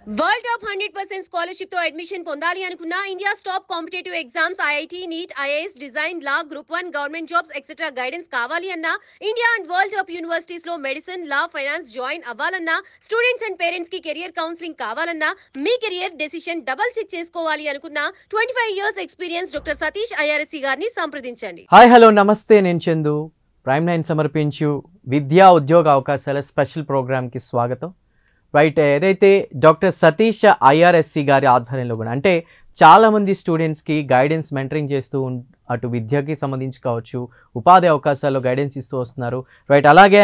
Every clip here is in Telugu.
వరల్డ్ టాప్ 100% స్కాలర్షిప్ తో అడ్మిషన్ పొందాలి అనుకున్న India's top competitive exams IIT NEET IAS design law group 1 government jobs etcetera guidance కావాలి అన్నా India and world top universities లో మెడిసిన్ లా ఫైనాన్స్ జాయిన్ అవ్వాలన్నా స్టూడెంట్స్ అండ్ పేరెంట్స్ కి కెరియర్ కౌన్సిలింగ్ కావాలన్నా మీ కెరియర్ డెసిషన్ డబుల్ చెక్ చేసుకోవాలి అనుకున్న 25 years experience doctor Satish I R S C గారిని సంప్రదించండి. హాయ్ హలో నమస్తే, నేను చందు. ప్రైమ్ నైన్ సమర్పించు విద్యా ఉద్యోగ అవకాశాల స్పెషల్ ప్రోగ్రామ్కి స్వాగతం. రైట్, ఏదైతే డాక్టర్ సతీష్ ఐఆర్ఎస్సి గారి ఆధ్వర్యంలో కూడా అంటే చాలామంది స్టూడెంట్స్కి గైడెన్స్ మెంటరింగ్ చేస్తూ అటు విద్యకి సంబంధించి కావచ్చు, ఉపాధి అవకాశాల్లో గైడెన్స్ ఇస్తూ వస్తున్నారు. రైట్, అలాగే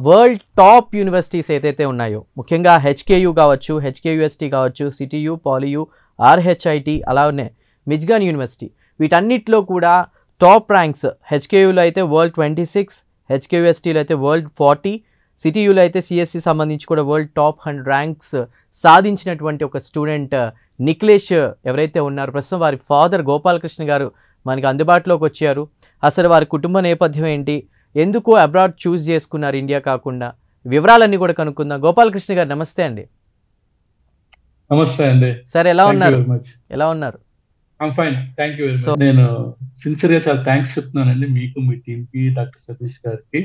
వరల్డ్ టాప్ యూనివర్సిటీస్ ఏదైతే ఉన్నాయో, ముఖ్యంగా హెచ్కేయు కావచ్చు, హెచ్కేయుఎస్టీ కావచ్చు, సిటీయు, పాలియు, ఆర్హెచ్ఐటి, అలానే మిచిగాన్ యూనివర్సిటీ, వీటన్నిటిలో కూడా టాప్ ర్యాంక్స్ హెచ్కేయులో అయితే వరల్డ్ 26, హెచ్కేయుఎస్టీలో అయితే వరల్డ్ 40, సిటీయూలో అయితే సిఎస్సి సంబంధించి కూడా వరల్డ్ టాప్ 100 ర్యాంక్స్ సాధించినటువంటి ఒక స్టూడెంట్ నిఖిలేష్ ఎవరైతే ఉన్నారో, ప్రస్తుతం వారి ఫాదర్ గోపాలకృష్ణ గారు మనకి అందుబాటులోకి వచ్చారు. అసలు వారి కుటుంబ నేపథ్యం ఏంటి, ఎందుకు అబ్రాడ్ చూస్ చేసుకున్నారు ఇండియా కాకుండా, వివరాలన్నీ కూడా కనుక్కుందాం. గోపాలకృష్ణ గారు నమస్తే అండి. నమస్తే అండి సార్, ఎలా ఉన్నారు? ఎలా ఉన్నారు? Fine, thank you very much. నేను సిన్సియర్ గా చాలా థ్యాంక్స్ చెప్తున్నానండి మీకు, మీ టీమ్ కి, డాక్టర్ సతీష్ గారికి.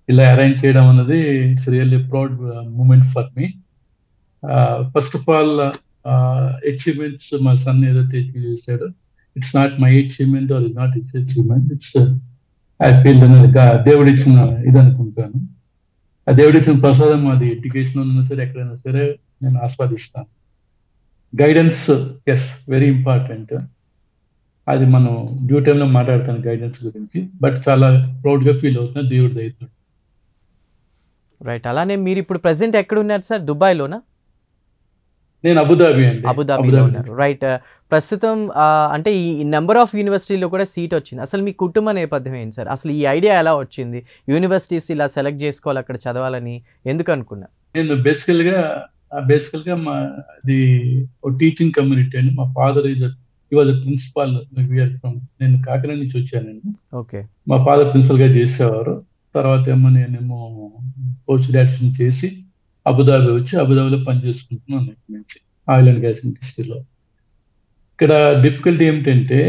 ఇలా అరేంజ్ చేయడం అన్నది it's really proud moment for me. First of all achievements మా సన్ ఏదైతే అచీవ్ చేశాడో, it's not my achievement or is not its achievement, it's I feel దేవుడిచ్చిన ఇది అనుకుంటాను. ఆ దేవుడిచ్చిన ప్రసాదం అది ఎడ్యుకేషన్ ఉన్నా సరే, ఎక్కడైనా సరే నేను ఆస్వాదిస్తాను. Guidance yes, very important. అది మనం డ్యూ టైంలో మాట్లాడతాను గైడెన్స్ గురించి, బట్ చాలా ప్రౌడ్గా ఫీల్ అవుతున్నా దేవుడి దయతో. రైట్, అలానే మీరు ఇప్పుడు ప్రెసెంట్ ఎక్కడ ఉన్నారు సార్? దుబాయ్లోనా? నేను అబుదాబి అండి. అబుదాబిలో ఉన్నారు. రైట్, ప్రస్తుతం అంటే ఈ నెంబర్ ఆఫ్ యూనివర్సిటీలో కూడా సీట్ వచ్చింది. అసలు మీ కుటుంబ నేపథ్యం ఏంటి సార్? అసలు ఈ ఐడియా ఎలా వచ్చింది, యూనివర్సిటీస్ ఇలా సెలెక్ట్ చేసుకోవాలి, అక్కడ చదవాలని ఎందుకు అనుకున్నారు? నేను బేసికల్గా మాది టీచింగ్ కమ్యూనిటీ అండి. మా ఫాదర్ వాజ్ ప్రిన్సిపాల్. నేను కాకినాడ నుంచి వచ్చానండి. ఓకే. మా ఫాదర్ ప్రిన్సిపల్ గా చేసేవారు. తర్వాత ఏమో నేనేమో పోస్ట్ గ్రాడ్యుయేషన్ చేసి అబుదాబి వచ్చి అబుదాబిలో పనిచేసుకుంటున్నాను ఇక్కడ నుంచి, ఆయిల్ అండ్ గ్యాస్ ఇండస్ట్రీలో. ఇక్కడ డిఫికల్టీ ఏమిటంటే,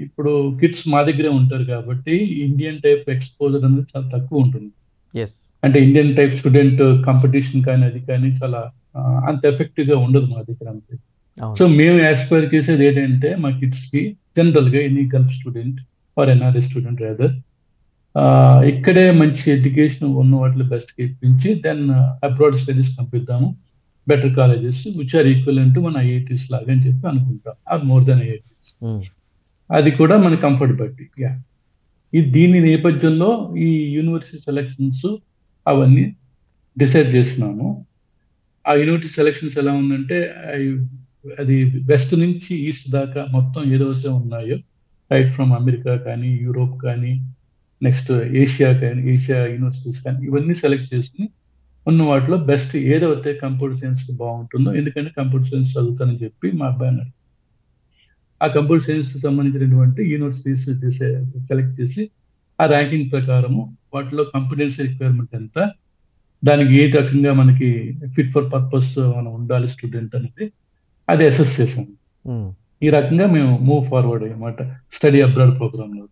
ఇప్పుడు కిడ్స్ మా దగ్గరే ఉంటారు కాబట్టి ఇండియన్ టైప్ ఎక్స్పోజర్ అనేది చాలా తక్కువ ఉంటుంది. అంటే ఇండియన్ టైప్ స్టూడెంట్ కాంపిటీషన్ కానీ అది కానీ చాలా అంత ఎఫెక్టివ్ గా ఉండదు మా దగ్గర అంతే. సో మేము ఆస్పైర్ చేసేది ఏంటంటే, మా కిడ్స్ కి జనరల్ గా any Gulf student or NRI student rather ఇక్కడే మంచి ఎడ్యుకేషన్ ఉన్న వాటిలో బెస్ట్ కి ఇప్పించి దెన్ అబ్రాడ్ స్టడీస్ పంపిద్దాము, better colleges which are equivalent మన ఐఐటీస్ లాగా అని చెప్పి అనుకుంటాం, ఆర్ మోర్ దెన్ ఐఐటీస్. అది కూడా మన కంఫర్ట్ బట్టి. దీని నేపథ్యంలో ఈ యూనివర్సిటీ సెలక్షన్స్ అవన్నీ డిసైడ్ చేసినాము. ఆ యూనివర్సిటీ సెలక్షన్స్ ఎలా ఉందంటే, అది వెస్ట్ నుంచి ఈస్ట్ దాకా మొత్తం ఏదైతే ఉన్నాయో, రైట్ ఫ్రమ్ అమెరికా కానీ, యూరోప్ కానీ, నెక్స్ట్ ఏషియా కానీ, ఏషియా యూనివర్సిటీస్ కానీ, ఇవన్నీ సెలెక్ట్ చేసుకుని ఉన్న వాటిలో బెస్ట్ ఏదైతే కంప్యూటర్ సైన్స్ బాగుంటుందో, ఎందుకంటే కంప్యూటర్ సైన్స్ చదువుతానని చెప్పి మా అబ్బాయి అన్నాడు. ఆ కంప్యూటర్ సైన్స్ సంబంధించినటువంటి యూనివర్సిటీస్ సెలెక్ట్ చేసి ఆ ర్యాంకింగ్ ప్రకారము వాటిలో కాంపిటెన్సీ రిక్వైర్మెంట్ ఎంత, దానికి ఏ రకంగా మనకి ఫిట్ ఫర్ పర్పస్ మనం ఉండాలి స్టూడెంట్ అనేది అది అసెస్ చేశాము. ఈ రకంగా మేము మూవ్ ఫార్వర్డ్ అన్నమాట స్టడీ అబ్రాడ్ ప్రోగ్రాంలో.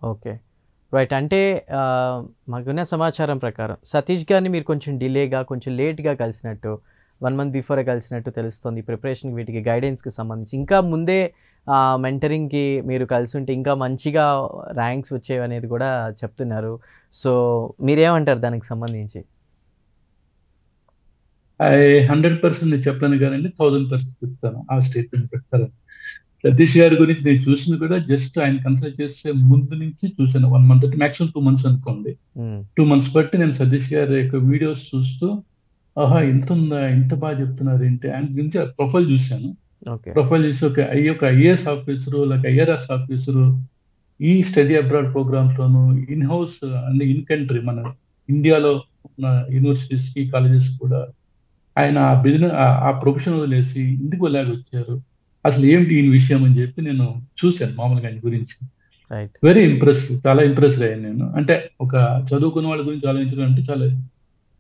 Okay, right. అంటే మాకున్న సమాచారం ప్రకారం సతీష్ గారిని మీరు కొంచెం డిలేగా, కొంచెం లేట్గా కలిసినట్టు, 1 month బిఫోరే కలిసినట్టు తెలుస్తుంది. ప్రిపరేషన్కి, వీటికి గైడెన్స్కి సంబంధించి ఇంకా ముందే మెంటరింగ్కి మీరు కలిసి ఉంటే ఇంకా మంచిగా ర్యాంక్స్ వచ్చేవి అనేది కూడా చెప్తున్నారు. సో మీరేమంటారు దానికి సంబంధించి? 100% చెప్పాను కదండి, 1000% చెప్తాను ఆ స్టేట్మెంట్ ప్రకారం. సతీష్ గారి గురించి నేను చూసిన కూడా జస్ట్ ఆయన కన్సల్ట్ చేసే ముందు నుంచి చూసాను. 1 month అంటే మాక్సిమం 2 months అనుకోండి. 2 months బట్టి నేను సతీష్ గారి యొక్క వీడియోస్ చూస్తూ, ఆహా ఇంత ఉందా, ఇంత బాగా చెప్తున్నారు ఏంటి, ఆయన గురించి ప్రొఫైల్ చూశాను. ప్రొఫైల్ చూసి ఒక ఐఏఎస్ ఆఫీసరు, లేక ఐఆర్ఎస్ ఆఫీసరు ఈ స్టడీ అబ్రాడ్ ప్రోగ్రామ్స్ లోను in house and in country మన ఇండియాలో ఉన్న యూనివర్సిటీస్ కి, కాలేజెస్ కూడా ఆయన ఆ బిజినెస్ ఆ ప్రొఫెషన్ వదిలేసి ఇందుకు వెళ్ళాక వచ్చారు. అసలు ఏమిటి ఈ విషయం అని చెప్పి నేను చూశాను మామూలుగా ఆయన గురించి. వెరీ ఇంప్రెస్, చాలా ఇంప్రెస్డ్ అయ్యాను నేను. అంటే ఒక చదువుకున్న వాళ్ళ గురించి ఆలోచించడం అంటే చాలా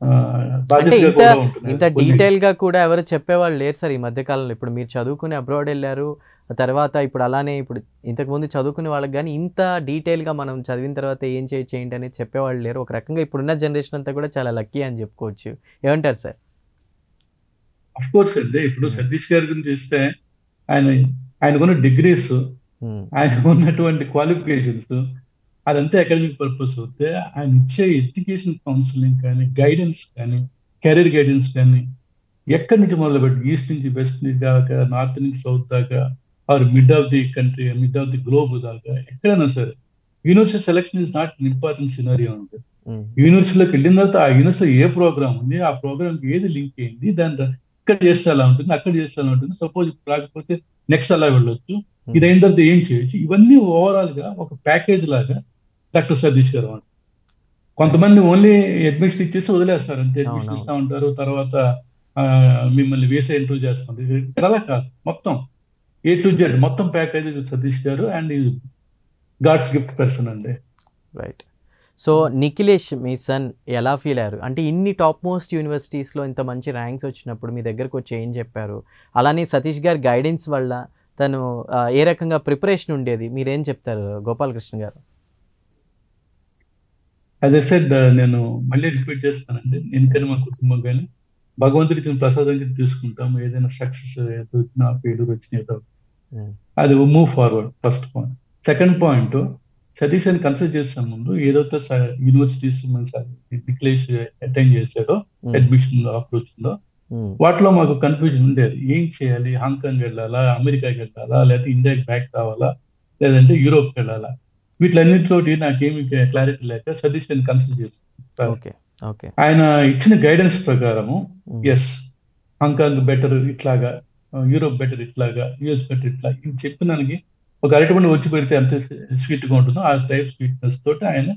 అంటే బాధ్యతగా ఇంత కూడా ఉంటుంది. ఇంత కొన్ని డీటెయిల్గా కూడా ఎవరు చెప్పేవాళ్ళు లేరు సార్ ఈ మధ్య కాలంలో. ఇప్పుడు మీరు చదువుకుని అబ్రాడ్ వెళ్ళారు, ఆ తర్వాత ఇప్పుడు అలానే ఇప్పుడు ఇంతకుముందు చదువుకునే వాళ్ళకి కానీ ఇంత డీటెయిల్గా మనం చదివిన తర్వాత ఏం చేయొచ్చు ఏంటి అనేది చెప్పేవాళ్ళు లేరు. ఒక రకంగా ఇప్పుడున్న జనరేషన్ అంతా కూడా చాలా లక్కీ అని చెప్పుకోవచ్చు. ఏమంటారు సార్? అఫ్ కోర్స్ అండి. ఇప్పుడు ఉమ్, సతీష్ గారి గురించి చూస్తే ఆయన ఆయనకున్న డిగ్రీస్, ఉమ్, ఆయనకున్నటువంటి క్వాలిఫికేషన్స్ అదంతా అకాడమిక్ పర్పస్ అవుతే ఆయన ఇచ్చే ఎడ్యుకేషన్ కౌన్సిలింగ్ కానీ, గైడెన్స్ కానీ, కెరీర్ గైడెన్స్ కానీ ఎక్కడి నుంచి మొదలుపెట్టి ఈస్ట్ నుంచి వెస్ట్ నుంచి దాకా, నార్త్ నుంచి సౌత్ దాకా, or mid of the country, mid of the globe దాకా ఎక్కడైనా సరే university selection is not important scenario ఉంది. ఉమ్, యూనివర్సిటీలోకి వెళ్ళిన తర్వాత ఆ యూనివర్సిటీలో ఏ ప్రోగ్రామ్ ఉంది, ఆ ప్రోగ్రామ్కి ఏది లింక్ అయింది, దాని ఇక్కడ చేస్తే అలా ఉంటుంది, అక్కడ చేస్తే అలా ఉంటుంది, సపోజ్ ఇప్పుడు రాకపోతే నెక్స్ట్ అలా వెళ్ళొచ్చు, ఇది అయిన తర్వాత ఏం చేయొచ్చు, ఇవన్నీ ఓవరాల్ గా ఒక ప్యాకేజ్ లాగా డాక్టర్ సతీష్ గారు అంటారు. కొంతమంది ఓన్లీ అడ్మిషన్ ఇచ్చేసి వదిలేస్తారు అంతే, అడ్మిషన్ అవునవును. ఇస్తా ఉంటారు, తర్వాత ఆ, మిమ్మల్ని వీసా ఇంటర్వ్యూ చేస్తుంటారు. ఇక్కడ అలా కాదు, మొత్తం ఏ టు జెడ్ మొత్తం ప్యాకేజ్ సతీష్ గారు, అండ్ గాడ్స్ గిఫ్ట్ పర్సన్ అండి. రైట్. సో నిఖిలేష్ మీ సన్ ఎలా ఫీల్ అయ్యారు? అంటే ఇన్ని టాప్ మోస్ట్ యూనివర్సిటీస్లో ఇంత మంచి ర్యాంక్స్ వచ్చినప్పుడు మీ దగ్గరకు వచ్చి ఏం చెప్పారు? అలానే సతీష్ గారి గైడెన్స్ వల్ల తను ఏ రకంగా ప్రిపరేషన్ ఉండేది? మీరేం చెప్తారు గోపాలకృష్ణ గారు? అదే సెడ్, నేను మళ్ళీ రిపీట్ చేస్తానండి. నేను కానీ మా కుటుంబం కానీ భగవంతుడి ఇచ్చిన ప్రసాదంగా తీసుకుంటాం. ఏదైనా సక్సెస్ ఏదో వచ్చినా, ఫెయిల్యూర్ వచ్చినా ఏదో ఉమ్, అది move forward, first point. Second point, Satish అని కన్సల్ట్ చేసే ముందు ఏదైతే యూనివర్సిటీస్ డిక్లేర్ అటెండ్ చేశాడో, ఉమ్, అడ్మిషన్ ఆఫర్ వచ్చిందో, ఉమ్, వాటిలో మాకు కన్ఫ్యూజన్ ఉండేది. ఏం చేయాలి, హాంకాంగ్ వెళ్ళాలా, అమెరికాకి వెళ్ళాలా, లేకపోతే ఇండియాకి బ్యాక్ రావాలా, లేదంటే యూరోప్కి వెళ్ళాలా, వీటిలన్నింటితోటి నాకేమి క్లారిటీ లేక సతీష్ అని కన్సల్ట్ చేశాను. ఓకే, ఓకే, ఆయన ఇచ్చిన గైడెన్స్ ప్రకారము ఉమ్, ఎస్, హాంకాంగ్ బెటర్ ఇట్లాగా, యూరోప్ బెటర్ ఇట్లాగా, యుఎస్ బెటర్ ఇట్లా, ఇది చెప్పినానికి ఒక అరటిపండు వచ్చి పెడితే ఎంత స్వీట్ గా ఉంటుందో ఆ టైప్ స్వీట్నెస్ తోటి ఆయన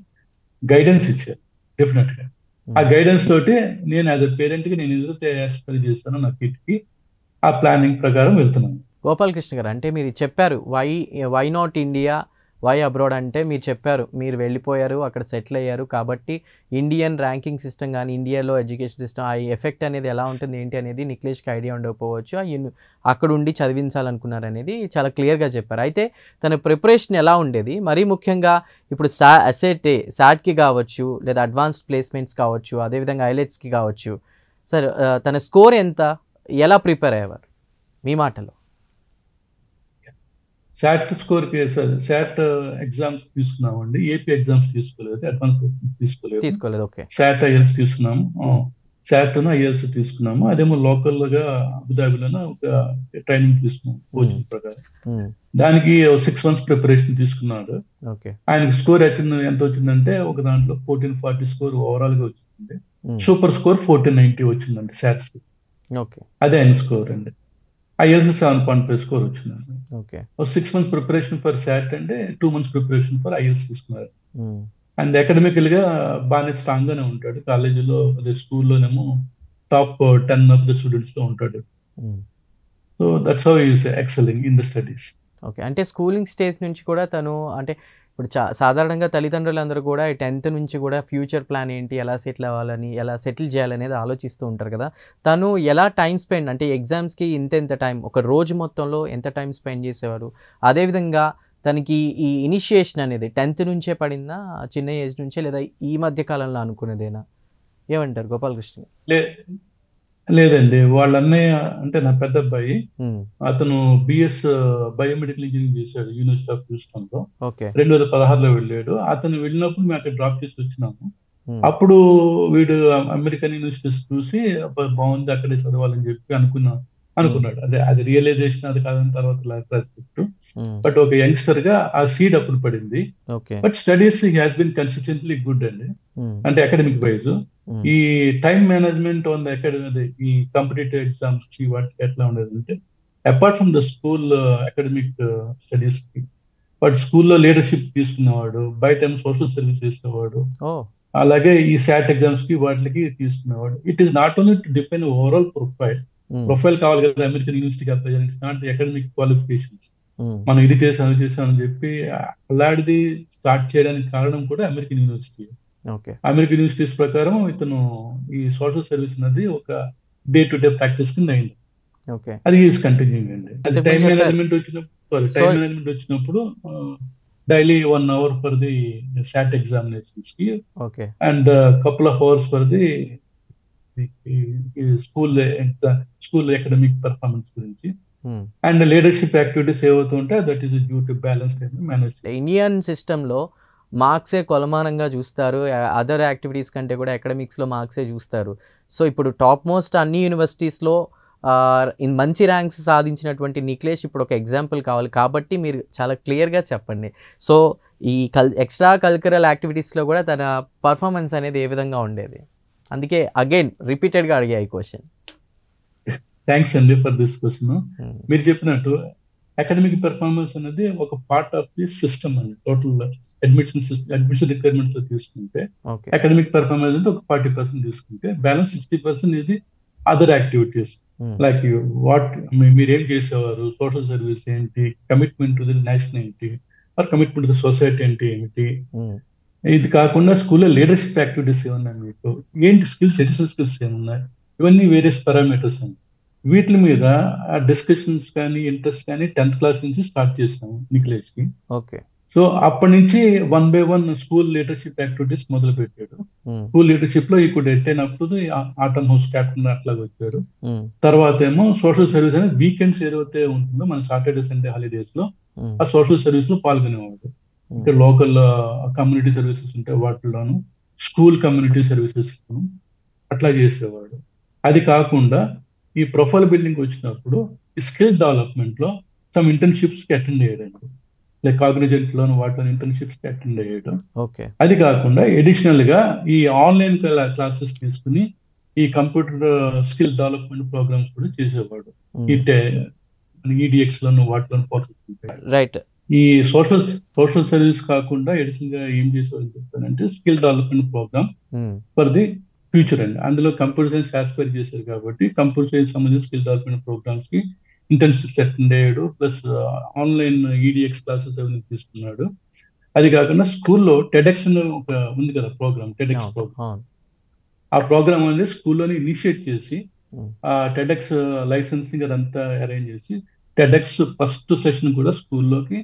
గైడెన్స్ ఇచ్చారు డెఫినెట్ గా. ఆ ఉమ్. గైడెన్స్ తోటి నేను యాజ్ అ పేరెంట్ కి నేను ఏదైతే ఆస్పైర్ చేస్తానో నా కిడ్ కి, ఆ ప్లానింగ్ ప్రకారం వెళ్తున్నాను. గోపాలకృష్ణ గారు, అంటే మీరు చెప్పారు why not India, why abroad అంటే మీరు చెప్పారు మీరు వెళ్ళిపోయారు, అక్కడ సెటిల్ అయ్యారు కాబట్టి ఇండియన్ ర్యాంకింగ్ సిస్టమ్ కానీ ఇండియాలో ఎడ్యుకేషన్ సిస్టమ్ ఆ ఎఫెక్ట్ అనేది ఎలా ఉంటుంది ఏంటి అనేది నిఖిలేష్కి ఐడియా ఉండకపోవచ్చు. అక్కడ ఉండి చదివించాలనుకున్నారు అనేది చాలా క్లియర్గా చెప్పారు. అయితే తన ప్రిపరేషన్ ఎలా ఉండేది? మరీ ముఖ్యంగా ఇప్పుడు సాట్కి కావచ్చు, లేదా అడ్వాన్స్డ్ ప్లేస్మెంట్స్ కావచ్చు, అదేవిధంగా ఐలెట్స్కి కావచ్చు. సార్ తన స్కోర్ ఎంత, ఎలా ప్రిపేర్ అయ్యేవారు మీ మాటలో? శాట్ స్కోర్ కి శాట్ ఎగ్జామ్స్ తీసుకున్నామండి. ఏపీ ఎగ్జామ్స్ తీసుకోలేదు, అడ్వాన్స్ తీసుకోలేదు. ఓకే. శాట్ ఐఎల్స్ తీసుకున్నాము. శాట్ ఐఎల్స్ తీసుకున్నాము. అదేమో లోకల్ గా అబుదాబిలోనే ఒక ట్రైనింగ్ తీసుకున్నాం కోచింగ్ ప్రకారం. దానికి 6 months ప్రిపరేషన్ తీసుకున్నాడు. ఓకే. ఆయనకి స్కోర్ ఎంత వచ్చిందంటే ఒక దాంట్లో 1440 స్కోర్ ఓవరాల్ గా వచ్చింది. సూపర్ స్కోర్ 1490 వచ్చిందండి శాట్స్. ఓకే. అదే ఆయన స్కోర్ అండి. ఐఎల్స్ 7.5 స్కోర్ వచ్చిందండి. Okay. 6 months preparation for SAT అంటే 2 months ప్రిపరేషన్ ఫర్ ఐఎల్స్ తీసుకున్నారు. అండ్ అకాడమికల్ గా బాగానే స్ట్రాంగ్ గానే ఉంటాడు. కాలేజీలో అదే స్కూల్లోనేమో టాప్ 10 of the స్టూడెంట్స్ లో ఉంటాడు. So that's how is excelling in the studies. Okay. అంటే స్కూలింగ్ స్టేజ్ నుంచి కూడా తను అంటే ఇప్పుడు సాధారణంగా తల్లిదండ్రులందరూ కూడా 10th నుంచి కూడా ఫ్యూచర్ ప్లాన్ ఏంటి, ఎలా సెటిల్ అవ్వాలని, ఎలా సెటిల్ చేయాలనేది ఆలోచిస్తూ ఉంటారు కదా. తను ఎలా టైం స్పెండ్, అంటే ఎగ్జామ్స్కి ఇంత టైం, ఒక రోజు మొత్తంలో ఎంత టైం స్పెండ్ చేసేవారు? అదేవిధంగా తనకి ఈ ఇనిషియేషన్ అనేది 10th నుంచే పడిందా, చిన్న ఏజ్ నుంచే, లేదా ఈ మధ్య కాలంలో అనుకునేదేనా? ఏమంటారు గోపాలకృష్ణ? లేదండి, వాళ్ళ అన్నయ్య అంటే నా పెద్ద అబ్బాయి, అతను బిఎస్ బయోమెడికల్ ఇంజనీరింగ్ చేశాడు యూనివర్సిటీ ఆఫ్ హ్యూస్టన్ లో. 2016లో వెళ్ళాడు. అతను వెళ్ళినప్పుడు మేము అక్కడ డ్రాప్ చేసి వచ్చినాము. అప్పుడు వీడు అమెరికన్ యూనివర్సిటీస్ చూసి బాగుంది అక్కడే చదవాలని చెప్పి అనుకున్నాడు. అది రియలైజేషన్ అది కాదని తర్వాత రెస్పెక్ట్. బట్ ఒక యంగ్స్టర్ గా ఆ సీడ్ అప్పుడు పడింది. But studies he has been consistently good అండి. అంటే అకాడమిక్ వైజ్ ఈ టైం మేనేజ్మెంట్ ఆన్ ద ఈ కాంపిటేటివ్ ఎగ్జామ్స్ కి వాటికి ఎట్లా ఉండేది అంటే, apart from the school academic studies కి వాటి స్కూల్లో లీడర్షిప్ తీసుకునేవాడు, బయట సోషల్ సర్వీస్ చేసేవాడు, అలాగే ఈ శాట్ ఎగ్జామ్స్ కి వాటికి తీసుకునేవాడు. It is not only to define overall profile కావాలి కదా అమెరికన్ యూనివర్సిటీకి అప్లై చేయడానికి. It's not the academic qualifications. మనం ఇది చేసాం అది చేసాం అని చెప్పి అలాంటిది స్టార్ట్ చేయడానికి కారణం కూడా American university. Okay. American universities ప్రకారం ఇతను ఈ సోషల్ సర్వీస్ అనేది ఒక డే టు డే ప్రాక్టీస్ కింద అయింది. ఓకే. అది ఈజ్ కంటిన్యూయింగ్ అండి. అది ఇంతకుముందు టైం చెప్పారు. మేనేజ్మెంట్ వచ్చినప్పుడు daily 1 hour for the SAT examinations కి okay. And couple of hours for the school academic performance గురించి అండ్ లీడర్షిప్ యాక్టివిటీస్ ఏవైతే ఉంటాయో that is due to balance manage. Indian సిస్టంలో మార్క్సే కొలమానంగా చూస్తారు. అదర్ యాక్టివిటీస్ కంటే కూడా అకాడమిక్స్లో మార్క్సే చూస్తారు. సో ఇప్పుడు టాప్ మోస్ట్ అన్ని యూనివర్సిటీస్లో మంచి ర్యాంక్స్ సాధించినటువంటి నిఖిలేష్ ఇప్పుడు ఒక ఎగ్జాంపుల్ కావాలి కాబట్టి మీరు చాలా క్లియర్గా చెప్పండి. సో ఈ ఎక్స్ట్రా కల్చరల్ యాక్టివిటీస్లో కూడా తన పర్ఫార్మెన్స్ అనేది ఏ విధంగా ఉండేది? అందుకే అగైన్ రిపీటెడ్గా అడిగా ఈ క్వశ్చన్. థ్యాంక్స్ అండి ఫర్ దిస్ క్వశ్చన్. మీరు చెప్పినట్టు అకాడమిక్ పెర్ఫార్మెన్స్ అనేది ఒక పార్ట్ ఆఫ్ ది సిస్టమ్ అండి. టోటల్ అడ్మిషన్ రిక్వైర్మెంట్స్ తీసుకుంటే అకాడమిక్ పెర్ఫార్మెన్స్ అంటే ఒక 40% తీసుకుంటే బ్యాలెన్స్ 60% ఇది అదర్ యాక్టివిటీస్ లైక్ మీరేం చేసేవారు, సోషల్ సర్వీస్ ఏంటి, కమిట్మెంట్ టు ది నేషన్ ఏంటి, or commitment to the society అంటే ఏమిటి, ఇది కాకుండా స్కూల్లో లీడర్షిప్ యాక్టివిటీస్ ఏమన్నా మీకు ఏంటి, స్కిల్స్ ఎడిషనల్ స్కిల్స్ ఏమున్నాయి, ఇవన్నీ వేరియస్ పారామీటర్స్ అండి. వీటి మీద డిస్కషన్స్ కానీ ఇంట్రెస్ట్ కానీ 10th క్లాస్ నుంచి స్టార్ట్ చేసాము నిఖిలేష్ కి. ఓకే. సో అప్పటి నుంచి 1 by 1 స్కూల్ లీడర్షిప్ యాక్టివిటీస్ మొదలు పెట్టాడు. స్కూల్ లీడర్షిప్ లో ఈ కుడ్ అటైన్ అప్పుడు ఆటమ్ హౌస్ క్యాప్టెన్ అట్లాగా వచ్చాడు. తర్వాత ఏమో సోషల్ సర్వీస్ అనేది వీకెండ్స్ ఏదైతే ఉంటుందో మన సాటర్డే సండే హాలిడేస్ లో ఆ సోషల్ సర్వీస్ లో పాల్గొనేవాడు. అంటే లోకల్ కమ్యూనిటీ సర్వీసెస్ ఉంటే వాటిలోను, స్కూల్ కమ్యూనిటీ సర్వీసెస్ అట్లా చేసేవాడు. అది కాకుండా ఈ ప్రొఫైల్ బిల్డింగ్ వచ్చినప్పుడు ఈ స్కిల్ డెవలప్మెంట్ లో సమ్ ఇంటర్న్షిప్స్ కి అటెండ్ అయ్యాడు. లైక్ కాగ్నిజెంట్ లోను వాటిలో ఇంటర్న్షిప్స్ కి అటెండ్ అయ్యాడు. అది కాకుండా ఎడిషనల్ గా ఈ ఆన్లైన్ క్లాసెస్ తీసుకుని ఈ కంప్యూటర్ స్కిల్ డెవలప్మెంట్ ప్రోగ్రామ్స్ కూడా చేసేవాడు. ఈ ఈడిఎక్స్ లోను వాటిలోను రైట్. ఈ సోషల్ సర్వీస్ కాకుండా ఎడిషనల్ గా ఏం చేసేవాడు చెప్తానంటే skill development program for the future అండి. అందులో కంప్యూటర్ సైన్స్ ఆస్పైర్ చేశారు కాబట్టి కంప్యూటర్ సైన్స్ సంబంధించిన స్కిల్ డెవలప్మెంట్ ప్రోగ్రామ్స్ కి ఇంటర్న్షిప్స్ అటెండ్ అయ్యాడు. ప్లస్ ఆన్లైన్ ఈడిఎక్స్ క్లాసెస్ అవన్నీ తీసుకున్నాడు. అది కాకుండా స్కూల్లో టెడెక్స్ ఒక ఉంది కదా ప్రోగ్రామ్, టెడెక్స్ ప్రోగ్రామ్. ఆ ప్రోగ్రామ్ అనేది స్కూల్లోనే ఇనిషియేట్ చేసి ఆ టెడెక్స్ లైసెన్సింగ్ అదంతా అరేంజ్ చేసి టెడెక్స్ ఫస్ట్ సెషన్ కూడా స్కూల్లోకి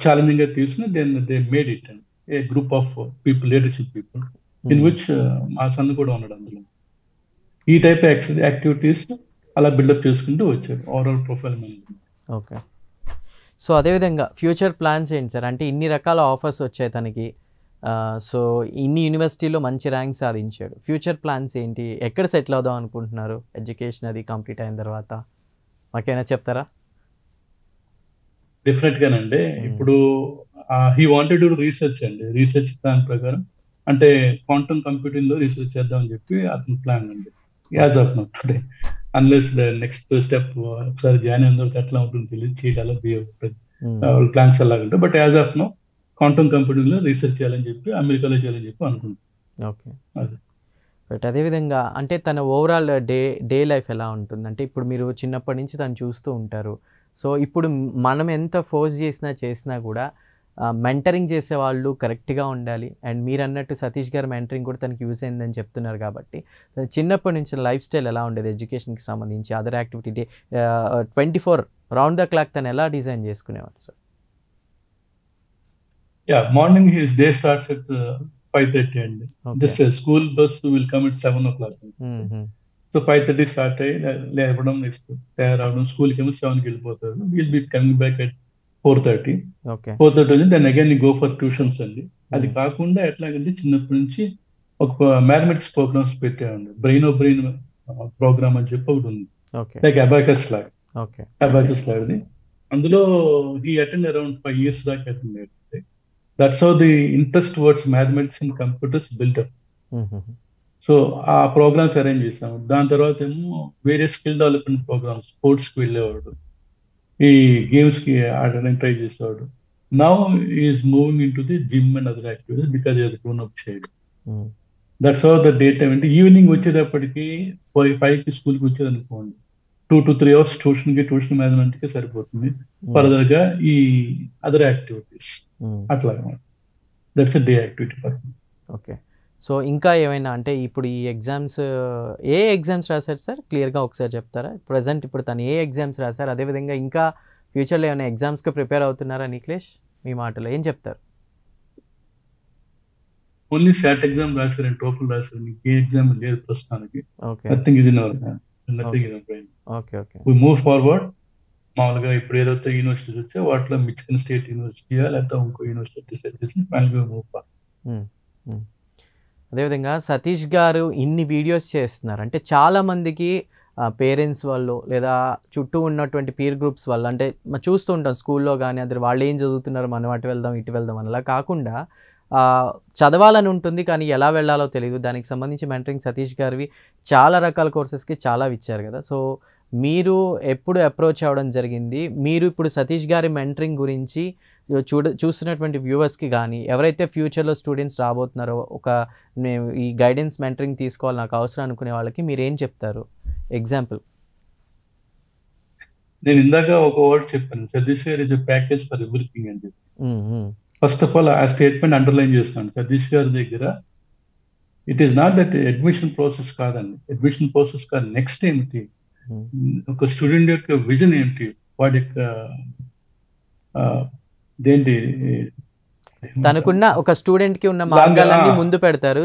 ఛాలెంజింగ్ గా తీసుకుని they made it and A group of people, leadership people in which మా సన్ కూడా ఉన్నాడు అందులో. ఈ టైప్ యాక్టివిటీస్ అలా బిల్డప్ చేసుకుంటూ వచ్చారు overall profile management. Okay. So అదేవిధంగా ఫ్యూచర్ ప్లాన్స్ ఏంటి సార్? అంటే ఇన్ని రకాల ఆఫర్స్ వచ్చాయి తనకి, సో ఇన్ని యూనివర్సిటీలో మంచి ర్యాంక్ సాధించాడు. ఫ్యూచర్ ప్లాన్స్ ఏంటి? ఎక్కడ సెటిల్ అవుదాం అనుకుంటున్నారు? ఎడ్యుకేషన్ అది కంప్లీట్ అయిన తర్వాత మాకేమైనా చెప్తారా? డెఫినెట్ గానండి. ఇప్పుడు హీ వాంటెడ్ టు రీసెర్చ్ అండి. రీసెర్చ్ దాని ప్రకారం అంటే క్వాంటమ్ కంప్యూటింగ్ లో రీసెర్చ్ చేద్దాం అని చెప్పి అతని ప్లాన్ అండి. As of now today unless the next step ఒకసారి జాయిన్ అయిన తర్వాత ఎట్లా ఉంటుంది తెలియదు, చేయాలో ప్లాన్స్ ఎలాగంటే. But as of now quantum computing లో రీసెర్చ్ చేయాలని చెప్పి అమెరికాలో చేయాలని చెప్పి అనుకుంటున్నాను. ఓకే. బట్ అదేవిధంగా అంటే తన ఓవరాల్ డే లైఫ్ ఎలా ఉంటుంది? అంటే ఇప్పుడు మీరు చిన్నప్పటి నుంచి తను చూస్తూ ఉంటారు. సో ఇప్పుడు మనం ఎంత ఫోర్స్ చేసినా కూడా మెంటరింగ్ చేసేవాళ్ళు కరెక్ట్గా ఉండాలి. అండ్ మీరు అన్నట్టు సతీష్ గారు మెంటరింగ్ కూడా తనకి యూజ్ అయిందని చెప్తున్నారు కాబట్టి చిన్నప్పటి నుంచి లైఫ్ స్టైల్ ఎలా ఉండేది ఎడ్యుకేషన్కి సంబంధించి, other activity 24 round the clock తను ఎలా డిజైన్ చేసుకునేవారు sir? Morning his day starts at 5:30 అండి. Just school bus will come at 7 o'clock. So 5:30 start అయ్యి లేవడం, నెక్స్ట్ తయారవడం, స్కూల్కి ఏమో 7కి వెళ్ళిపోతారు. Will be coming back at 4:30. 4:30 then again go for tuitions అండి. అది కాకుండా ఎట్లాగంటే చిన్నప్పటి నుంచి ఒక మ్యాథమెటిక్స్ ప్రోగ్రామ్స్ పెట్టామండి. బ్రెయిన్ ప్రోగ్రామ్ అని చెప్పి ఒకటి ఉంది, లైక్ అబాకస్ లాగా. అబాకస్ లాగా అందులో హీ అటెండ్ అరౌండ్ 5 years దాకా అటెండ్ అయ్యాడు. That's how the interest towards mathematics and computers buildup. So ఆ ప్రోగ్రామ్స్ అరేంజ్ చేసాము. దాని తర్వాత ఏమో వేరే స్కిల్ డెవలప్మెంట్ ప్రోగ్రామ్స్, స్పోర్ట్స్ కి వెళ్ళేవాడు, ఈ గేమ్స్ కి ఆడడానికి ట్రై చేసేవాడు. Now is moving in to the gym and other activities because is grown up child. That's how the day time. అంటే ఈవినింగ్ వచ్చేటప్పటికి 5కి స్కూల్కి వచ్చేది అనుకోండి, 2 to 3 hours ట్యూషన్ మేనేజ్మెంట్ కి సరిపోతుంది. ఫర్దర్ గా ఈ అదర్ యాక్టివిటీస్ అట్లా. That's day activity purpose. Okay. So ఇంకా ఏమైనా అంటే ఇప్పుడు ఈ ఎగ్జామ్స్ ఏ ఎగ్జామ్స్ రాశారు సార్? క్లియర్‌గా ఒకసారి చెప్తారా? ప్రెజెంట్ ఇప్పుడు తను ఏ ఎగ్జామ్స్ రాశారు? అదేవిధంగా ఇంకా ఫ్యూచర్‌లో ఏమైనా ఎగ్జామ్స్‌కి ప్రిపేర్ అవుతున్నారా నిఖిలేష్? మీ మాటలో ఏం చెప్తారు? ఓన్లీ శాట్ ఎగ్జామ్ రాశారండి, టోఫల్ రాశారు. మీకు ఏ ఎగ్జామ్ లేదు ప్రస్తుతానికి. ఓకే. నథింగ్ ఇది నథింగ్ ఇది okay. Okay. We move forward. మామూలుగా ఇప్పుడు ఏదైతే యూనివర్సిటీస్ వచ్చాయో వాటిలో మిచిగన్ స్టేట్ యూనివర్సిటీయా లేకపోతే ఇంకో యూనివర్సిటీ డిసైడ్ చేసి ఫైనల్గా మూవ్ ఫార్వర్డ్. హ్మ్. హ్మ్. అదేవిధంగా సతీష్ గారు ఇన్ని వీడియోస్ చేస్తున్నారు. అంటే చాలామందికి పేరెంట్స్ వాళ్ళు లేదా చుట్టూ ఉన్నటువంటి పీర్ గ్రూప్స్ వల్ల అంటే చూస్తూ ఉంటాం స్కూల్లో కానీ అది వాళ్ళు ఏం చదువుతున్నారు మనం అటు వెళ్దాం ఇటు వెళ్దాం అలా కాకుండా చదవాలని ఉంటుంది కానీ ఎలా వెళ్ళాలో తెలియదు. దానికి సంబంధించి మెంటరింగ్ సతీష్ గారివి చాలా రకాల కోర్సెస్కి చాలా ఇచ్చారు కదా. సో మీరు ఎప్పుడు అప్రోచ్ అవ్వడం జరిగింది? మీరు ఇప్పుడు సతీష్ గారి మెంటరింగ్ గురించి చూస్తున్నటువంటి వ్యూవర్స్కి కానీ ఎవరైతే ఫ్యూచర్లో స్టూడెంట్స్ రాబోతున్నారో నేను ఈ గైడెన్స్ మెంటరింగ్ తీసుకోవాలి నాకు అవసరం అనుకునే వాళ్ళకి మీరు ఏం చెప్తారు? ఎగ్జాంపుల్ నేను ఇందాక ఒక వర్డ్ చెప్పాను, సతీష్ గారు is a package for everything అని చెప్పి. ఫస్ట్ ఆఫ్ ఆల్ ఆ స్టేట్మెంట్ అండర్లైన్ చేస్తాను. సతీష్ గారి దగ్గర it is not that admission process కాదండి. అడ్మిషన్ ప్రాసెస్ కాదు, నెక్స్ట్ ఏమిటి, ఒక స్టూడెంట్ యొక్క విజన్ ఏంటి, వాడి యొక్క దేంటి తనకున్న ఒక స్టూడెంట్ కి ఉన్న మార్గాలన్నీ ముందు పెడతారు,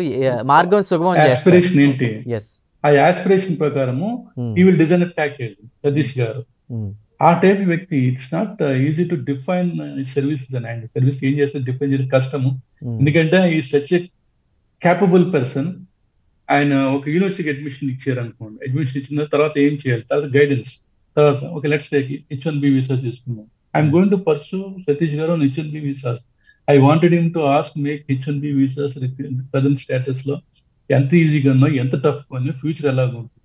మార్గం సుగమం చేస్తారు. ఆస్పిరేషన్ ఏంటి, ఆ ఆస్పిరేషన్ ప్రకారము he will design a package. Satish గారు ఆ టైప్ వ్యక్తి. It's not easy to define services అని. ఆయన సర్వీస్ ఏం చేస్తే డిఫైన్ చేయడం కష్టము. ఎందుకంటే ఈ సచ్ ఎ క్యాపబుల్ పర్సన్. ఆయన ఒక యూనివర్సిటీకి అడ్మిషన్ ఇచ్చారు అనుకోండి, అడ్మిషన్ ఇచ్చిన తర్వాత ఏం చేయాలి, తర్వాత గైడెన్స్, తర్వాత ఒక లెట్స్ టేక్ H1B వీసా తీసుకున్నాం. I'm going to pursue Satish garu on H1B visas. I wanted him to ask make H1B visas present status లో ఎంత ఈజీగా ఉన్నా ఎంత టఫ్ ఉన్నా ఫ్యూచర్ ఎలాగ ఉంటుంది,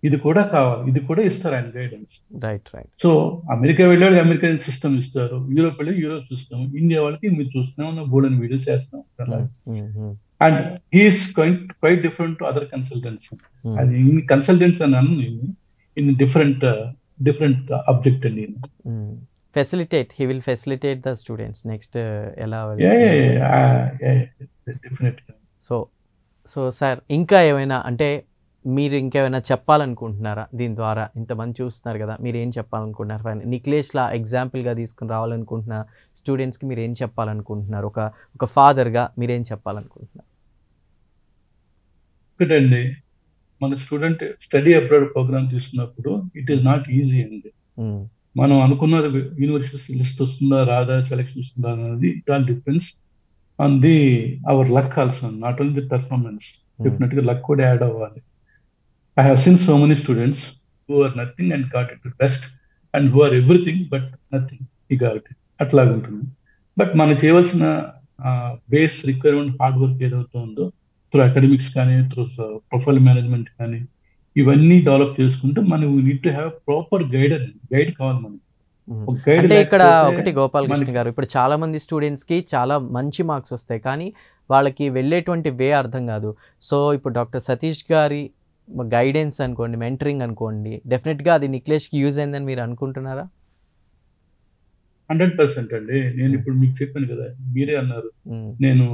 ఇది కూడా కావాలి, ఇది కూడా ఇస్తారు ఆయన గైడెన్స్. రైట్. సో అమెరికా వెళ్ళాడు, అమెరికన్ సిస్టమ్ ఇస్తారు. యూరోప్ వెళ్ళి యూరోప్ సిస్టమ్. ఇండియా వాళ్ళకి మీరు చూస్తున్నాం ఉన్న బోల్డెన్ వీడియోస్ చేస్తున్నాం. And he's quite different to other consultants. అది కన్సల్టెంట్స్ అని అన్నాను నేను, ఇన్ డిఫరెంట్ ఆబ్జెక్ట్ అండి. Facilitate, he will facilitate the students next ఎలా డెఫినెట్గా. సో సార్ ఇంకా ఏమైనా అంటే మీరు ఇంకేమైనా చెప్పాలనుకుంటున్నారా దీని ద్వారా? ఇంతమంది చూస్తున్నారు కదా, మీరు ఏం చెప్పాలనుకుంటున్నారు? నిఖిలేష్లా ఎగ్జాంపుల్గా తీసుకుని రావాలనుకుంటున్న స్టూడెంట్స్కి మీరు ఏం చెప్పాలనుకుంటున్నారు? ఒక ఫాదర్గా మీరేం చెప్పాలనుకుంటున్నారు? ఒకటండి, మన స్టూడెంట్ స్టడీ అబ్రాడ్ ప్రోగ్రామ్ తీసుకున్నప్పుడు ఇట్ ఈస్ నాట్ ఈజీ అండి. మనం అనుకున్న యూనివర్సిటీ లిస్ట్ వస్తుందా రాదా, సెలెక్షన్ వస్తుందా అనేది దాని depends on hour luck also, not only the performance. డెఫినెట్గా లక్ కూడా యాడ్ అవ్వాలి. I have seen so many students who are nothing and got it the best, and who are everything but nothing, he got it. అట్లాగా ఉంటుంది. బట్ మనం చేయవలసిన బేస్ రిక్వైర్మెంట్ హార్డ్ వర్క్ ఏదైతే ఉందో త్రూ అకాడమిక్స్ కానీ త్రూ ప్రొఫైల్ మేనేజ్మెంట్ కానీ ఇవన్నీ డెవలప్ చేసుకుంటే మనం we need to have proper guide కావాలి మనకి. అంటే ఇక్కడ ఒకటి గోపాలకృష్ణ గారు, ఇప్పుడు చాలా మంది స్టూడెంట్స్కి చాలా మంచి మార్క్స్ వస్తాయి కానీ వాళ్ళకి వెళ్ళేటువంటి వే అర్థం కాదు. సో ఇప్పుడు డాక్టర్ సతీష్ గారి గైడెన్స్ అనుకోండి, మెంటరింగ్ అనుకోండి, డెఫినెట్గా అది నిఖిలేష్కి యూజ్ అయిందని మీరు అనుకుంటున్నారా? 100% అండి. నేను ఇప్పుడు మీకు చెప్పాను కదా, మీరే అన్నారు నేను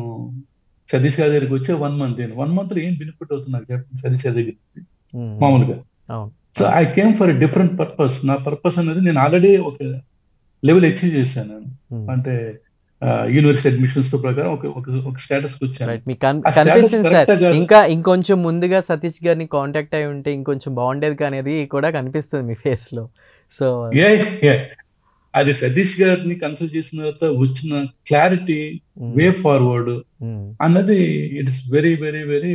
సతీష్ గారి దగ్గరికి వచ్చే 1 month. నేను 1 month లో ఏం బెనిఫిట్ అవుతున్నా చెప్పండి సతీష్ గారి దగ్గర నుంచి మామూలుగా. So I came for a different purpose. నా పర్పస్ అనేది నేను ఆల్రెడీ ఒక లెవెల్ అచీవ్ చేశాను. అంటే యూనివర్సిటీ అడ్మిషన్స్ తో ప్రకారం ఒక స్టేటస్ కి వచ్చాను. కనిపిస్తుంది సార్, ఇంకా ఇంకొంచెం ముందుగా సతీష్ గారిని కాంటాక్ట్ అయి ఉంటే ఇంకొంచెం బాగుండేది కానీ అది కూడా కనిపిస్తుంది మీ ఫేస్ లో. సో అది సతీష్ గారిని కన్సల్ట్ చేసిన తర్వాత వచ్చిన క్లారిటీ, వే ఫార్వర్డ్ అన్నది ఇట్స్ వెరీ వెరీ వెరీ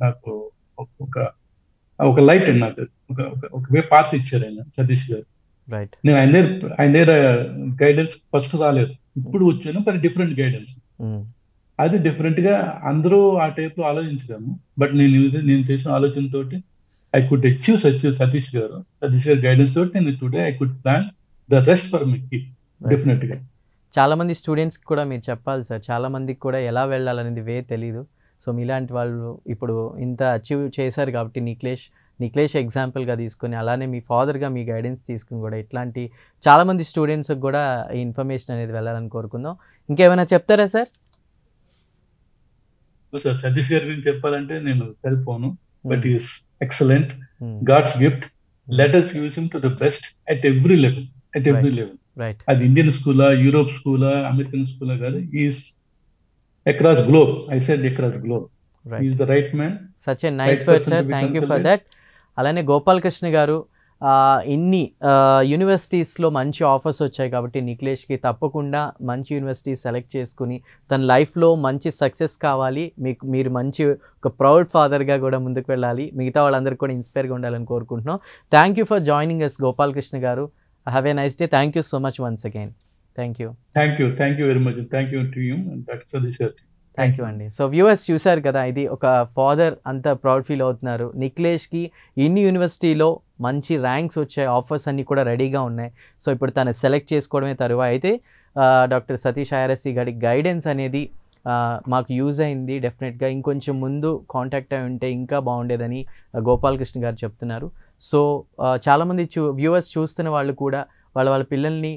నాకు ఒక లైట్ అండి. నాకు ఒక వే పాత్ ఇచ్చారు ఆయన సతీష్ గారు. నేను ఆయన దగ్గర గైడెన్స్ ఫస్ట్ రాలేదు, ఇప్పుడు వచ్చాను, మరి డిఫరెంట్ గైడెన్స్. అది డిఫరెంట్ గా అందరూ ఆ టైప్ లో ఆలోచించగలను. బట్ నేను చేసిన ఆలోచనతో ఐ కుడ్ అచీవ్ సతీష్ గారి గైడెన్స్ తోటి నేను today I could plan the rest for me. Definite గా చాలా మంది స్టూడెంట్స్ కూడా మీరు చెప్పాలి సార్, చాలా మందికి కూడా ఎలా వెళ్ళాలనేది వే తెలీదు. సో మీలాంటి వాళ్ళు ఇప్పుడు ఇంత అచీవ్ చేశారు కాబట్టి నిఖిలేష్ ఎగ్జాంపుల్గా తీసుకొని అలానే మీ ఫాదర్గా మీ గైడెన్స్ తీసుకుని కూడా ఇట్లాంటి చాలామంది స్టూడెంట్స్కి కూడా ఈ ఇన్ఫర్మేషన్ అనేది వెళ్ళాలని కోరుకుందాం. ఇంకేమైనా చెప్తారా సార్? సార్ సతీష్ గారి గురించి చెప్పాలంటే నేను సరిపోను, but Hmm. Is excellent, Hmm. God's gift. Let us use him to the best at every level, at every Right. Level. Right. అది ఇండియన్ స్కూలా, యూరోప్ స్కూలా, అమెరికన్ స్కూలా కాదు, is across globe. I said across globe. Right. Is the right man, such a nice right word person sir, to be thank you for consulted. That. అలానే గోపాలకృష్ణ గారు, ఇన్ని యూనివర్సిటీస్లో మంచి ఆఫర్స్ వచ్చాయి కాబట్టి నిఖిలేష్కి తప్పకుండా మంచి యూనివర్సిటీ సెలెక్ట్ చేసుకుని తన లైఫ్లో మంచి సక్సెస్ కావాలి, మీరు మంచి ఒక ప్రౌడ్ ఫాదర్గా కూడా ముందుకు వెళ్ళాలి, మిగతా వాళ్ళందరికీ కూడా ఇన్స్పైర్గా ఉండాలని కోరుకుంటున్నాం. Thank you for joining us Gopalakrishna garu. Have a nice day. Thank you so much once again. Thank you. Thank you very much. Thank you to you and doctor Satish garu. Thank you అండి. సో వ్యూవర్స్ చూశారు కదా, ఇది ఒక ఫాదర్ అంత ప్రౌడ్ ఫీల్ అవుతున్నారు. నిఖిలేష్కి ఇన్ని యూనివర్సిటీలో మంచి ర్యాంక్స్ వచ్చాయి, ఆఫర్స్ అన్నీ కూడా రెడీగా ఉన్నాయి. సో ఇప్పుడు తను సెలెక్ట్ చేసుకోవడమే తరువా. అయితే డాక్టర్ సతీష్ ఐఆర్ఎస్సి గారి గైడెన్స్ అనేది మాకు యూజ్ అయింది. డెఫినెట్గా ఇంకొంచెం ముందు కాంటాక్ట్ అయి ఉంటే ఇంకా బాగుండేదని గోపాలకృష్ణ గారు చెప్తున్నారు. సో చాలామంది వ్యూవర్స్ చూస్తున్న వాళ్ళు కూడా వాళ్ళ పిల్లల్ని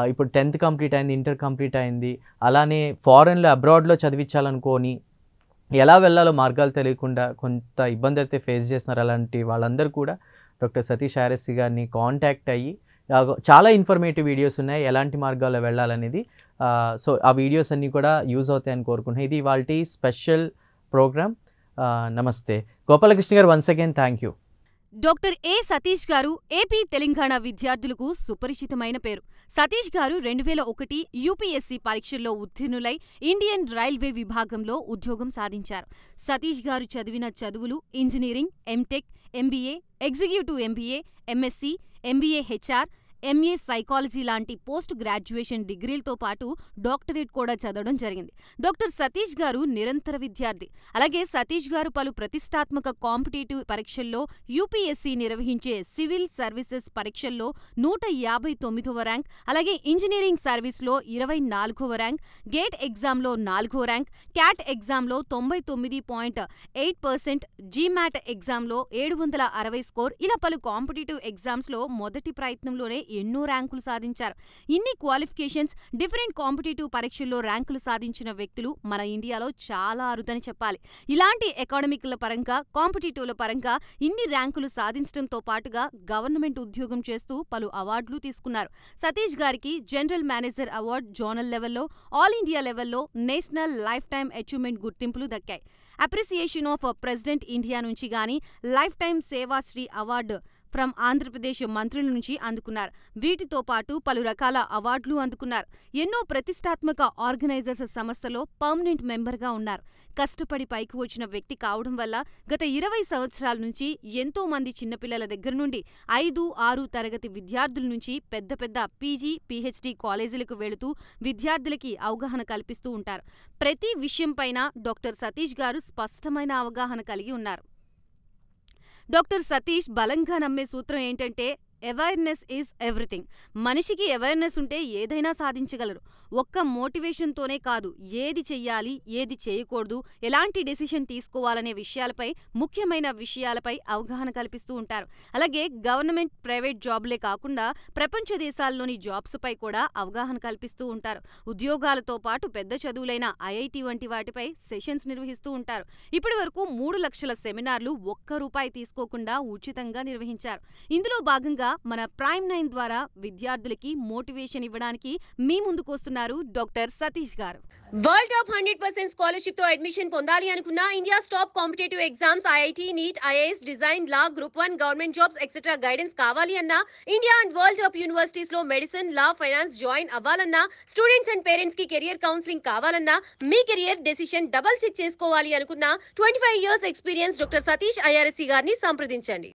ఇప్పుడు 10th కంప్లీట్ అయింది, ఇంటర్ కంప్లీట్ అయింది, అలానే ఫారెన్లో అబ్రాడ్లో చదివించాలనుకొని ఎలా వెళ్ళాలో మార్గాలు తెలియకుండా కొంత ఇబ్బంది అయితే ఫేస్ చేస్తున్నారు. అలాంటి వాళ్ళందరూ కూడా డాక్టర్ సతీష్ ఐఆర్ఎస్సి గారిని కాంటాక్ట్ అయ్యి చాలా ఇన్ఫర్మేటివ్ వీడియోస్ ఉన్నాయి ఎలాంటి మార్గాల్లో వెళ్ళాలనేది. సో ఆ వీడియోస్ అన్నీ కూడా యూజ్ అవుతాయని కోరుకుంటున్నాను. ఇది వాళ్ళ స్పెషల్ ప్రోగ్రామ్. నమస్తే గోపాలకృష్ణ గారు, once again thank you. Doctor ఏ సతీష్ గారు ఏపీ తెలంగాణ విద్యార్థులకు సుపరిచితమైన పేరు. సతీష్ గారు 2001 యూపీఎస్సీ పరీక్షల్లో ఉత్తీర్ణులై ఇండియన్ రైల్వే విభాగంలో ఉద్యోగం సాధించారు. సతీష్ గారు చదివిన చదువులు engineering, MTech, MBA, executive MBA, MSc, MBA HR, MA psychology లాంటి పోస్ట్ గ్రాడ్యుయేషన్ డిగ్రీలతో పాటు డాక్టరేట్ కూడా చదవడం జరిగింది. డాక్టర్ సతీష్ గారు నిరంతర విద్యార్థి. అలాగే సతీష్ గారు పలు ప్రతిష్టాత్మక కాంపిటేటివ్ పరీక్షల్లో యూపీఎస్సీ నిర్వహించే సివిల్ సర్వీసెస్ పరీక్షల్లో 159వ ర్యాంక్, అలాగే ఇంజనీరింగ్ సర్వీస్లో 24వ ర్యాంక్, గేట్ ఎగ్జామ్లో 4వ ర్యాంక్, క్యాట్ ఎగ్జామ్లో 99.8%, జీమాట్ ఎగ్జామ్లో 760 స్కోర్, ఇలా పలు కాంపిటేటివ్ ఎగ్జామ్స్లో మొదటి ప్రయత్నంలోనే ఎన్నో ర్యాంకులు సాధించారు. ఇన్ని క్వాలిఫికేషన్స్, డిఫరెంట్ కాంపిటేటివ్ పరీక్షల్లో ర్యాంకులు సాధించిన వ్యక్తులు మన ఇండియాలో చాలా అరుదని చెప్పాలి. ఇలాంటి ఎకాడమిక్ల పరంగా, కాంపిటేటివ్ల పరంగా ఇన్ని ర్యాంకులు సాధించడంతో పాటుగా గవర్నమెంట్ ఉద్యోగం చేస్తూ పలు అవార్డులు తీసుకున్నారు. సతీష్ గారికి జనరల్ మేనేజర్ అవార్డు జోనల్ లెవెల్లో, ఆల్ ఇండియా లెవెల్లో నేషనల్ లైఫ్ టైమ్ అచీవ్మెంట్ గుర్తింపులు దక్కాయి. అప్రిసియేషన్ ఆఫ్ ప్రెసిడెంట్ ఇండియా నుంచి గానీ lifetime Sevashri award from Andhra Pradesh మంత్రుల నుంచి అందుకున్నారు. వీటితో పాటు పలు రకాల అవార్డులు అందుకున్నారు. ఎన్నో ప్రతిష్టాత్మక ఆర్గనైజర్స్ సంస్థలో పర్మనెంట్ మెంబర్గా ఉన్నారు. కష్టపడి పైకి వచ్చిన వ్యక్తి కావడం వల్ల గత 20 సంవత్సరాల నుంచి ఎంతో మంది చిన్నపిల్లల దగ్గర నుండి 5, 6 తరగతి విద్యార్థుల నుంచి పెద్ద పెద్ద పీజీ, పీహెచ్డీ కాలేజీలకు వెళుతూ విద్యార్థులకి అవగాహన కల్పిస్తూ ఉంటారు. ప్రతి విషయంపైన డాక్టర్ సతీష్ గారు స్పష్టమైన అవగాహన కలిగి ఉన్నారు. డాక్టర్ సతీష్ బలంగా నమ్మే సూత్రం ఏంటంటే అవేర్నెస్ ఈజ్ ఎవ్రీథింగ్. మనిషికి అవేర్నెస్ ఉంటే ఏదైనా సాధించగలరు. ఒక్క మోటివేషన్తోనే కాదు, ఏది చెయ్యాలి, ఏది చేయకూడదు, ఎలాంటి డెసిషన్ తీసుకోవాలనే విషయాలపై, ముఖ్యమైన విషయాలపై అవగాహన కల్పిస్తూ ఉంటారు. అలాగే గవర్నమెంట్, ప్రైవేట్ జాబ్లే కాకుండా ప్రపంచ దేశాల్లోని జాబ్స్పై కూడా అవగాహన కల్పిస్తూ ఉంటారు. ఉద్యోగాలతో పాటు పెద్ద చదువులైన ఐఐటి వంటి వాటిపై సెషన్స్ నిర్వహిస్తూ ఉంటారు. ఇప్పటి వరకు 3 లక్షల సెమినార్లు ₹1 తీసుకోకుండా ఉచితంగా నిర్వహించారు. ఇందులో భాగంగా మన ప్రైమ్ 9 ద్వారా విద్యార్థులకి మోటివేషన్ ఇవ్వడానికి మీ ముందుకొస్తున్నారు doctor Satish garu. World top 100% scholarship తో అడ్మిషన్ పొందాలి అనుకున్నా India top competitive exams IIT, NEET, IAS, design, law, group 1, government jobs etcetera guidance కావాలి అన్నా, India and world top universities లో మెడిసిన్, లా, ఫైనాన్స్ జాయిన్ అవ్వాలన్నా, స్టూడెంట్స్ అండ్ పేరెంట్స్ కి కెరియర్ కౌన్సిలింగ్ కావాలన్నా, మీ కెరియర్ డెసిషన్ డబుల్ చెక్ చేసుకోవాలి అనుకున్నా 25 years experience doctor Satish I R S C గారిని సంప్రదించండి.